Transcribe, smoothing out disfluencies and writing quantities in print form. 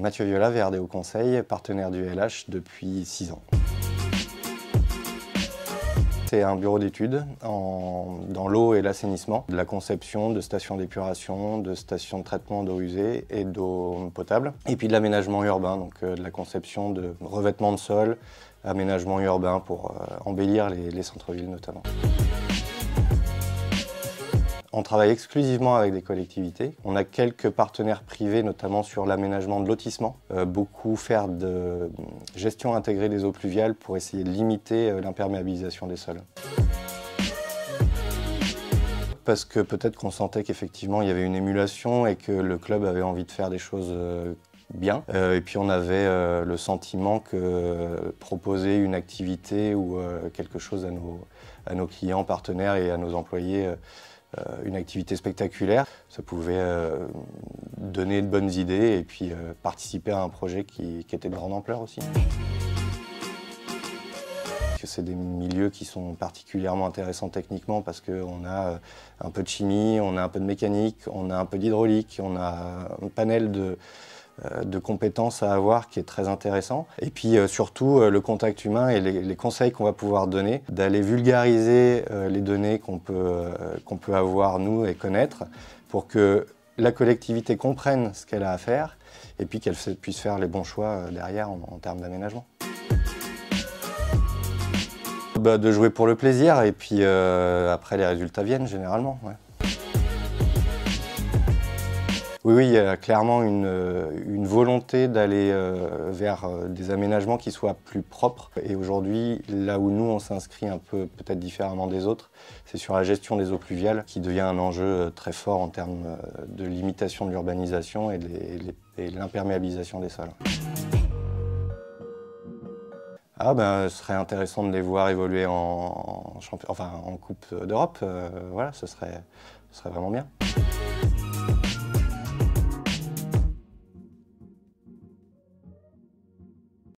Mathieu Viola, VRD au Conseil, partenaire du LH depuis 6 ans. C'est un bureau d'études dans l'eau et l'assainissement, de la conception de stations d'épuration, de stations de traitement d'eau usée et d'eau potable, et puis de l'aménagement urbain, donc de la conception de revêtement de sol, aménagement urbain pour embellir les centres-villes notamment. On travaille exclusivement avec des collectivités. On a quelques partenaires privés, notamment sur l'aménagement de lotissement. Beaucoup faire de gestion intégrée des eaux pluviales pour essayer de limiter l'imperméabilisation des sols. Parce que peut-être qu'on sentait qu'effectivement il y avait une émulation et que le club avait envie de faire des choses bien. Et puis on avait le sentiment que proposer une activité ou quelque chose à nos clients, partenaires et à nos employés, une activité spectaculaire, ça pouvait donner de bonnes idées et puis participer à un projet qui était de grande ampleur aussi. C'est des milieux qui sont particulièrement intéressants techniquement parce qu'on a un peu de chimie, on a un peu de mécanique, on a un peu d'hydraulique, on a un panel de compétences à avoir qui est très intéressant. Et puis surtout le contact humain et les conseils qu'on va pouvoir donner, d'aller vulgariser les données qu'on peut avoir nous et connaître pour que la collectivité comprenne ce qu'elle a à faire et puis qu'elle puisse faire les bons choix derrière en termes d'aménagement. De jouer pour le plaisir et puis après les résultats viennent généralement. Ouais. Oui, il y a clairement une volonté d'aller vers des aménagements qui soient plus propres. Et aujourd'hui, là où nous on s'inscrit un peu peut-être différemment des autres, c'est sur la gestion des eaux pluviales qui devient un enjeu très fort en termes de limitation de l'urbanisation et de l'imperméabilisation des sols. Ce serait intéressant de les voir évoluer en Coupe d'Europe, voilà, ce serait vraiment bien.